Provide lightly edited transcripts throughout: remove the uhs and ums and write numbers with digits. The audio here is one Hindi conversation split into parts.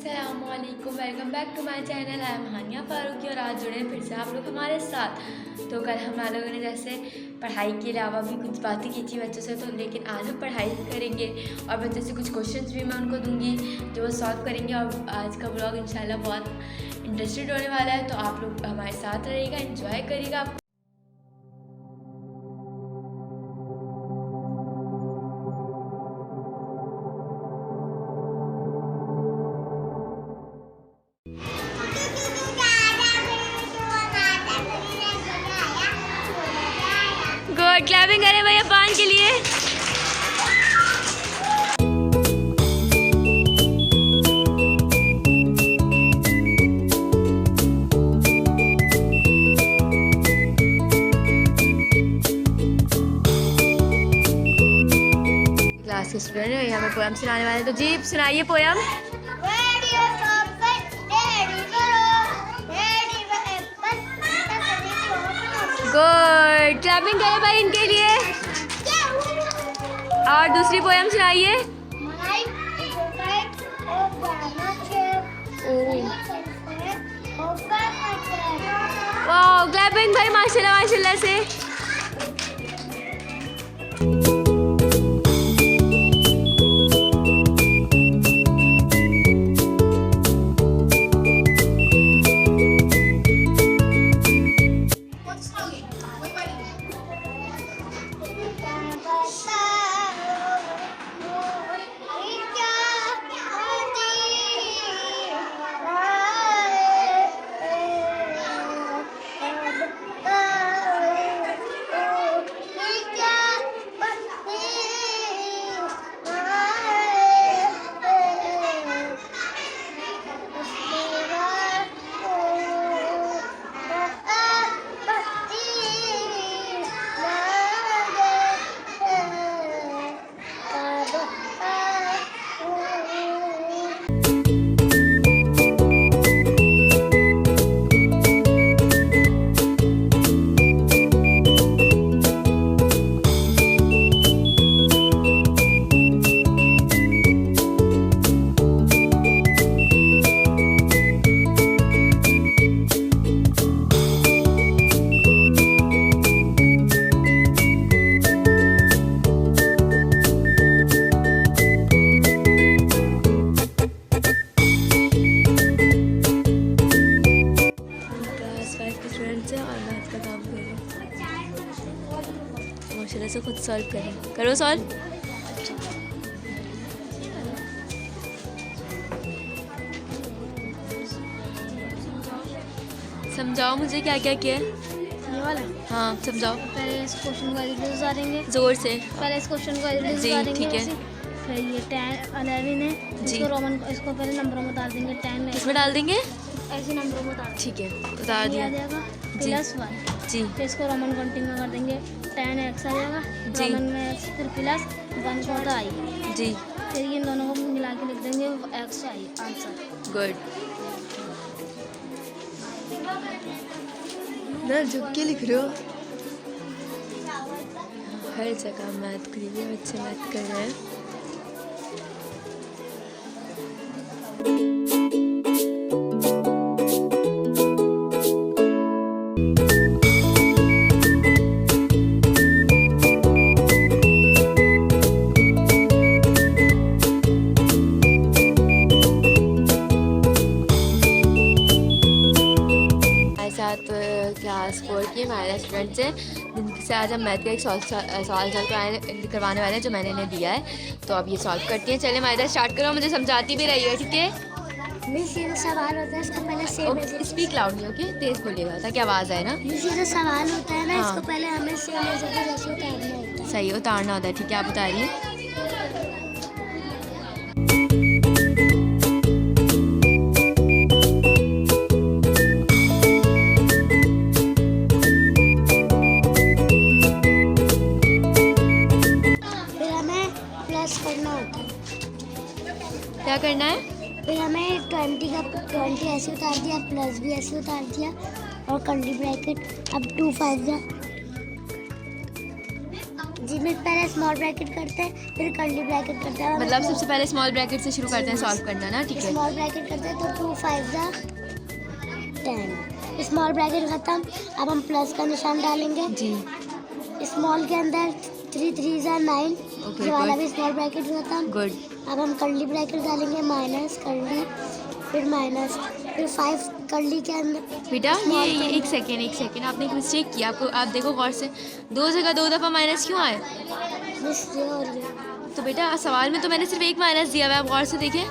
अस्सलामुअलैकुम, welcome back to my channel. I am Haniya Farooqui और आज जुड़े फिर से आप लोग हमारे साथ। तो कल हम लोगों ने जैसे पढ़ाई के अलावा भी कुछ बातें की थी बच्चों से, तो लेकिन आज हम पढ़ाई करेंगे और बच्चों से कुछ क्वेश्चंस भी मैं उनको दूंगी जो वो सॉल्व करेंगे। और आज का ब्लॉग इंशाल्लाह बहुत इंटरेस्टेड होने वाला है, तो आप लोग हमारे साथ रहिएगा, एंजॉय करिएगा। गुड, क्लैपिंग करें भैया पान के लिए। क्लास के स्टूडेंट है, यहाँ पे पोएम सुनाने वाले, तो जी सुनाइए पोएम। गुड, क्लैपिंग करें भाई इनके लिए। और दूसरी पोएम सुनाइए। वाह, क्लैपिंग भाई, माशाल्लाह माशाल्लाह से। माशाल्लाह से खुद सॉल्व करें, करो सॉल्व। समझाओ मुझे क्या क्या किया है ये वाला। हाँ समझाओ। पहले इस क्वेश्चन को एलजेब्रा उतारेंगे जोर से। पहले इस क्वेश्चन को एलजेब्रा जी उतारेंगे। ठीक है। फिर ये 10 11 है, इसको रोमन, इसको पहले नंबरों में उतार देंगे। 10 इसमें डाल देंगे, ऐसे नंबरों में उतार ठीक है, उतार दिया। आ जाएगा +1 जी। फिर इसको रोमन काउंटिंग में कर देंगे। 10x आ जाएगा जी। रोमन में, फिर +1 का होता i। जी, फिर इन दोनों को मिला के लिख देंगे x i आंसर। गुड। ना झुक के लिख रहे हो, हर जगह मैथ के लिए बच्चे मैथ कर रहे हैं। क्लास 4 की हमारे स्टूडेंट्स हैं, जिनसे आज हम मैथ का एक सवाल करवाने वाले हैं जो मैंने इन्हें दिया है। तो अब ये सॉल्व करती हैं। चलिए मायदा स्टार्ट करो, मुझे समझाती भी रहिए, ठीक है। मिस ये सवाल होता है, इसको पहले सेम स्पीक लाउड नहीं, ओके, तेज बोलिएगा ताकि आवाज़ आए ना। मिस ये सवाल होता है ना, हाँ। इसको पहले हमें सेम जैसे उतारना होता है। सही, उतारना होता है, ठीक है, आप उतारिए। क्या करना है? फिर हमें 20 ऐसे उतार दिया, प्लस भी ऐसे उतार दिया और कर्ली ब्रैकेट। अब 2 5 जी में पहले स्मॉल ब्रैकेट करते हैं फिर कर्ली ब्रैकेट करते हैं। मतलब सबसे पहले स्मॉल ब्रैकेट से शुरू करते हैं सॉल्व करना ना, ठीक है। स्मॉल ब्रैकेट करते हैं तो 2 5 10। स्मॉल ब्रैकेट खत्म, अब हम प्लस का निशान डालेंगे जी। स्मॉल के अंदर 3 3 9, Okay, ये वाला good. भी स्मॉल ब्रैकेट खत्म। गुड। अब हम कर्ली ब्रैकेट डालेंगे, माइनस कर्ली फिर माइनस फिर 5 कर्ली के अंदर। बेटा Small ये के एक सेकेंड आपने एक मिस्टेक किया। आपको आप देखो गौर से, 2 जगह 2 दफ़ा माइनस क्यों आए? बस ये और ये। तो बेटा सवाल में तो मैंने सिर्फ एक माइनस दिया हुआ है, आप गौर से देखें।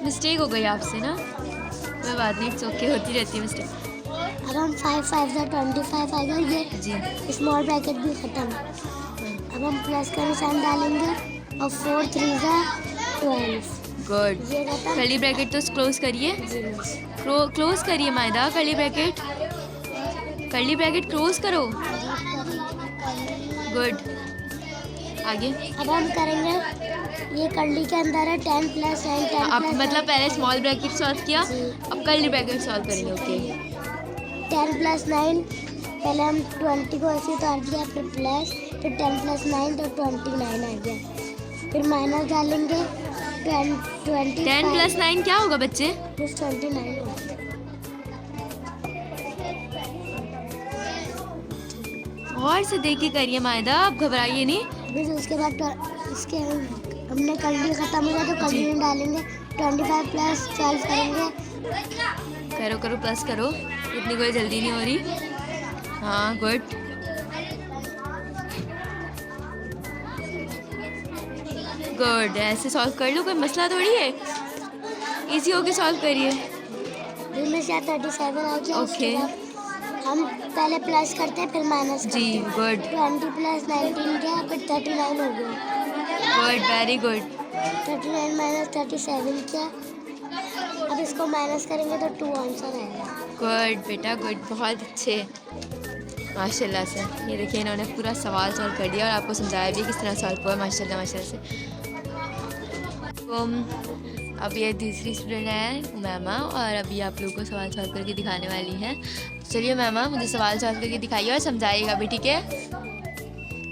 मिस्टेक हो गई आपसे ना, कोई बात नहीं, इट्स ओके, होती रहती है मिस्टेक। अब हम 5 5 25 आ गया, ये जी। स्मॉल ब्रैकेट भी खत्म। अब हम प्लस का निशान डालेंगे और 4 3 12। गुड। ये खत्म। कर्ली ब्रैकेट तो क्लोज करिए, क्लोज करिए मायदा, कर्ली ब्रैकेट क्लोज करो। गुड। आगे अब हम करेंगे, ये कर्ली के अंदर है 10 प्लस 9 10 आप प्लस मतलब पहले स्मॉल ब्रैकेट सॉल्व किया, जी। अब कर्ली ब्रैकेट सॉल्व करेंगे। ओके 10 प्लस 9, पहले हम 20 को ऐसे उतार दिया, फिर प्लस, फिर 10 प्लस 9 तो 29 आ गया। फिर माइनस डालेंगे 20 10 प्लस 9 क्या होगा बच्चे? प्लस 29 होगा। और से देख के करिए मायदा, आप घबराइए नहीं। फिर उसके बाद इसके हमने कर्ली खत्म हो गया तो कर्ली में डालेंगे 25 प्लस 12 करेंगे। करो प्लस करो, इतनी कोई जल्दी नहीं हो रही। हाँ गुड। गुड, ऐसे सॉल्व कर लो, कोई मसला थोड़ी है, इजी होके सॉल्व करिए। फिर में से 37 आ गया। उसके Okay. बाद हम पहले प्लस करते हैं फिर माइनस करते जी हैं। गुड 20 प्लस 19 गया, फिर 39 हो गया। Good, very good. 39 माइनस 37 किया, अब इसको माइनस करेंगे तो 2 आंसर आएगा। गुड बेटा गुड, बहुत अच्छे माशाल्लाह से। ये देखिए इन्होंने पूरा सवाल सॉल्व कर दिया और आपको समझाया भी किस तरह सॉल्व हुआ, माशाल्लाह से। तो अब ये तीसरी स्टूडेंट है मैमा, और अभी आप लोगों को सवाल सॉल्व करके दिखाने वाली है। चलिए मैमा, मुझे सवाल सॉल्व करके दिखाइए और समझाइएगा भी, ठीक है?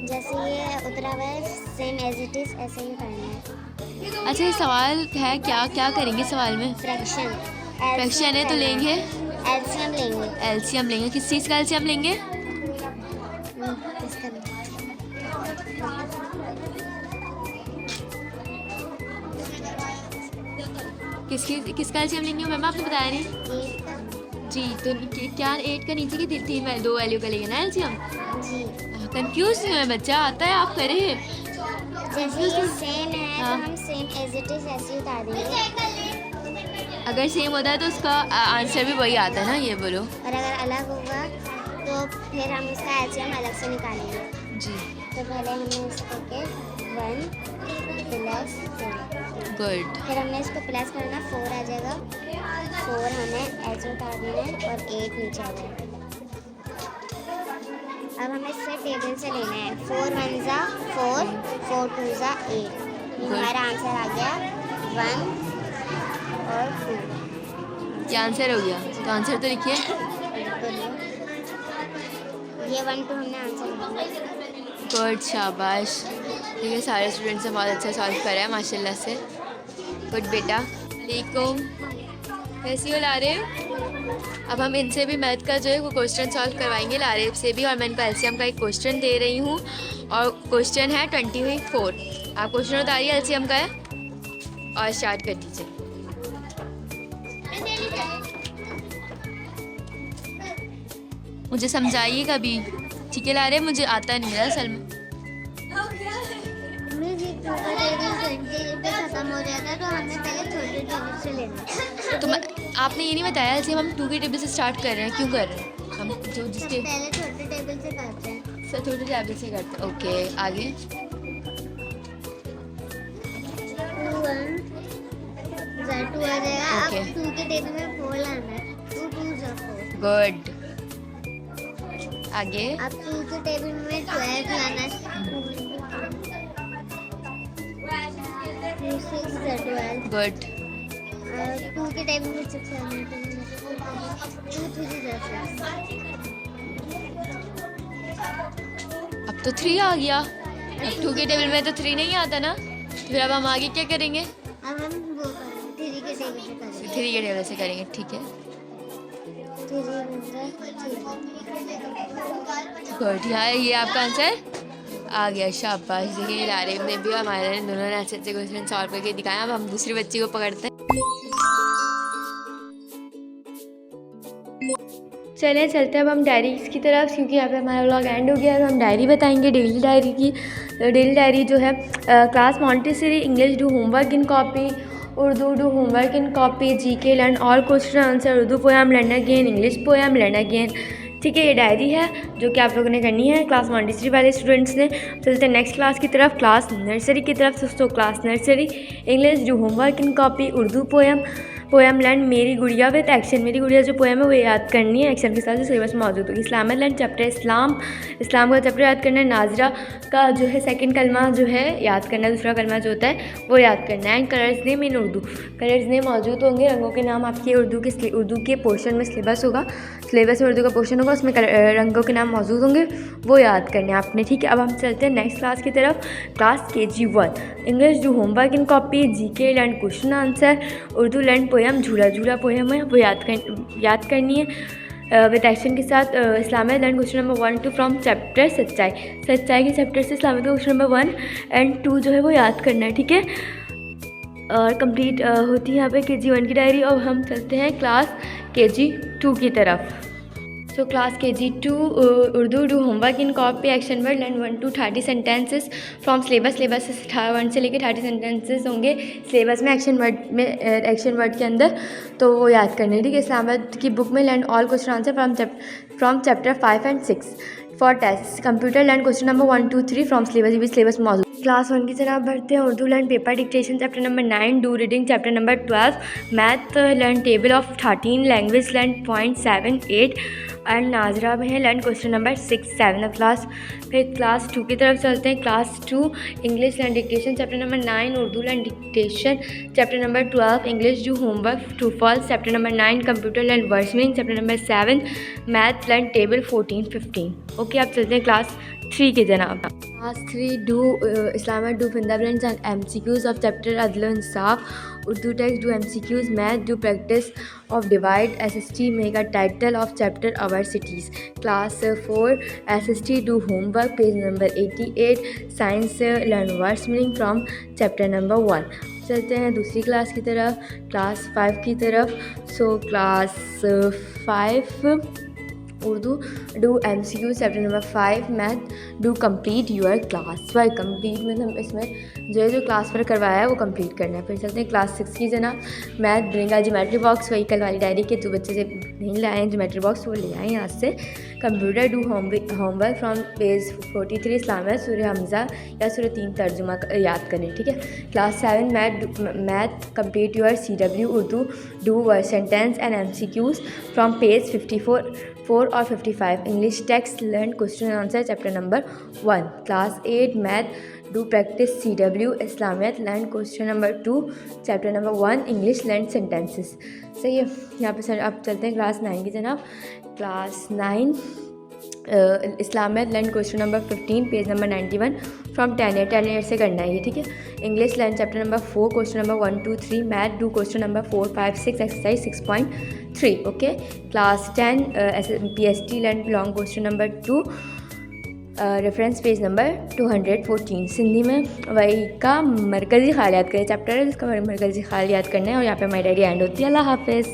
जैसे ये उतरा हुआ है सेम एज इट इज ऐसे ही करना है। अच्छा ये सवाल है, क्या करेंगे सवाल में? फ्रैक्शन है तो लेंगे एलसीएम लेंगे। एलसीएम लेंगे, किस चीज़ का एलसीएम लेंगे? इसका किसका एलसीएम लेंगे मैम, आपने बताया नहीं। जी, तो क्या 8 का नीचे की 2 वैल्यू का लेंगे ना एलसीएम? जी कंफ्यूज नहीं है बच्चा, आता है आप करें। जैसे ये सेम है हाँ। तो हम सेम एज इट इज ऐसे ही उतार देंगे। अगर सेम होता है तो उसका आंसर भी वही आता है ना, ये बोलो। और अगर अलग होगा तो फिर हम इसका एलसीएम अलग से निकालेंगे। जी तो पहले हमने इसको के 1 प्लस 4, गुड। फिर हमने इसको प्लस करना 4 आ जाएगा। 4 हमें ऐसे उतार देना है और 8 नीचे आ जाएगा। अब हमें इससे टेबल से लेना है 4 1 ज़ा 4, 4 2 ज़ा 8। ये हमारा आंसर आ गया 1 और 2। ये आंसर हो गया, तो आंसर तो लिखिए। ये 1 2 हमने आंसर लिखा। गुड, शाबाश। देखिए सारे स्टूडेंट्स ने बहुत अच्छा सॉल्व करा है माशाल्लाह से। गुड बेटा। वालेकुम, कैसी हो लारेब? अब हम इनसे भी मैथ का जो है वो क्वेश्चन सॉल्व करवाएंगे, लारेब से भी। और मैं इनको एलसीएम का एक क्वेश्चन दे रही हूँ और क्वेश्चन है 24। आप क्वेश्चन बताइए, एलसीएम का है, और स्टार्ट कर दीजिए। मुझे समझाइए कभी, ठीक है लारेब? मुझे आता नहीं है असल में। खत्म हो जाता है तो हमने पहले छोटे टेबल से लेना। तो आपने ये नहीं बताया एलसीएम हम 2 के टेबल से स्टार्ट कर रहे हैं, क्यों कर रहे हैं हम? जो जिसके पहले छोटे टेबल से करते हैं। सर छोटे टेबल से करते हैं। ओके, आगे। 2 आ जाएगा। Okay. अब 2 के टेबल में 4 लाना है। 2 2 ज़ा 4। गुड, आगे। अब 2 के टेबल में 12 लाना है। 2 6 ज़ा 12। गुड, 2 के टेबल में 6 लाना है। 2 3 ज़ा 6। अब तो 3 आ गया। अब 2 के टेबल में तो 3 नहीं आता ना, तो फिर अब हम आगे क्या करेंगे? अब हम वो करेंगे 3 के टेबल से करेंगे। 3 के टेबल से करेंगे, ठीक है। 3 गुड, यहाँ ये आपका आंसर आ गया, शाबाश। देखिए लारिब ने भी हमारे दोनों ने अच्छे अच्छे क्वेश्चन सॉल्व करके दिखाया। अब हम दूसरी बच्ची को पकड़ते हैं। चलें चलते हैं अब हम डायरी की तरफ, क्योंकि यहाँ पे हमारा व्लॉग एंड हो गया है। तो हम डायरी बताएंगे, डेली डायरी की। डेली डायरी जो है class Montessori, English do homework in copy, Urdu do homework in copy, GK learn all question answer, Urdu poem learn again, English poem learn again. ठीक है, ये डायरी है जो कि आप लोगों ने करनी है क्लास मॉन्टेसरी वाले स्टूडेंट्स ने। चलते हैं नेक्स्ट क्लास की तरफ, क्लास नर्सरी की तरफ। दोस्तों class nursery, English do homework in copy, Urdu poem learn मेरी गुड़िया विद एक्शन। मेरी गुड़िया जो पोएम है वो याद करनी है एक्शन के साथ, जो सिलेबस में मौजूद होगी। इस्लाम लर्न चैप्टर इस्लाम का चैप्टर याद करना है। नाजरा का जो है सेकंड कलमा जो है याद करना है, दूसरा कलमा जो होता है वो याद करना है। And colours name in Urdu, colours name मौजूद होंगे, रंगों के नाम आपके उर्दू के पोर्शन में सिलेबस होगा, सिलेबस में उर्दू का पोर्शन होगा, उसमें रंगों के नाम मौजूद होंगे, वो याद करने हैं आपने। ठीक है, अब हम चलते हैं नेक्स्ट क्लास की तरफ। Class KG1, English do homework in copy, GK learn question answer, Urdu learn poem, झूला पोएम है वो याद करनी है विद एक्शन के साथ। Islamic learn question number 1 2 from chapter सच्चाई के चैप्टर से इस्लामिक का क्वेश्चन नंबर 1 एंड 2 जो है वो याद करना है। ठीक है, और कंप्लीट होती है यहाँ पे KG1 की डायरी। अब हम चलते हैं क्लास KG2 की तरफ। So class KG2 Urdu do homework in copy, action word learn 1 to 30 sentences from syllabus 1 से लेकर 30 सेंटेंसेस होंगे सिलेबस में, एक्शन वर्ड के अंदर, तो वो याद करने। ठीक है, इस्लामाबाद की बुक में learn all question answer from chapter 5 and 6 for test. Computer learn question number 1 2 3 from syllabus मौजूद। क्लास 1 की तरफ बढ़ते हैं। Urdu learn paper dictation chapter number 9, do reading chapter number 12, math learn table of 13, language learn point 7 8 and नाजरा में है learn question number 6 7 of class. फिर क्लास 2 की तरफ चलते हैं। Class 2 English learn dictation chapter number 9, Urdu learn dictation chapter number 12, English do homework true false chapter number 9, computer learn words meaning chapter number 7, math learn table 14 15। Okay, आप चलते हैं क्लास 3 की जनाब। Class 3 do Islamic do fundamentals and MCQs of chapter अदल व इंसाफ, Urdu text do MCQs, math do practice of divide, SST make a title of chapter our cities. Class 4 SST do homework page number 88, science learn words meaning from chapter number 1। चलते हैं दूसरी क्लास की तरफ, क्लास 5 की तरफ। So class 5 Urdu do MCQ chapter number 5, math do complete your class work. Complete मतलब इसमें जो क्लास वर्क करवाया है वो कंप्लीट करना है। फिर चलते हैं क्लास 6 की जनाब। मैथ ब्रिंग आ ज्योमेट्री बॉक्स, वही कल वाली डायरी के जो बच्चे से नहीं लाए हैं ज्योमेट्री बॉक्स वो ले आए यहाँ से। Computer do homework from page 43 Islamic सूरह हमज़ा या सूरह 3 तर्जुमा याद करें। ठीक है, class 7 math complete your CW, Urdu do word sentence and MCQs from page 54 और 55, English text learn question answer chapter number 1। Class 8 math do practice CW, Islamiyat learn question number 2 chapter number 1, English learn sentences. सही है, यहाँ पे सर अब चलते हैं क्लास 9 की जनाब। Class 9 Islamiyat learn question number 15 page number 91 from 10 year से करना है ये। ठीक है, English learn chapter number 4 question number 1 2 3, math do question number 4 5 6 exercise 6.3। Okay, class 10 PST learn long question number 2 reference page number 214। Sindhi में वही का मरकज़ी ख़्याल याद करें चैप्टर है, इसका मरकज़ी ख़्याल याद करना है। और यहाँ पे हमारी डायरी एंड होती है। अल्लाह हाफ़िज़।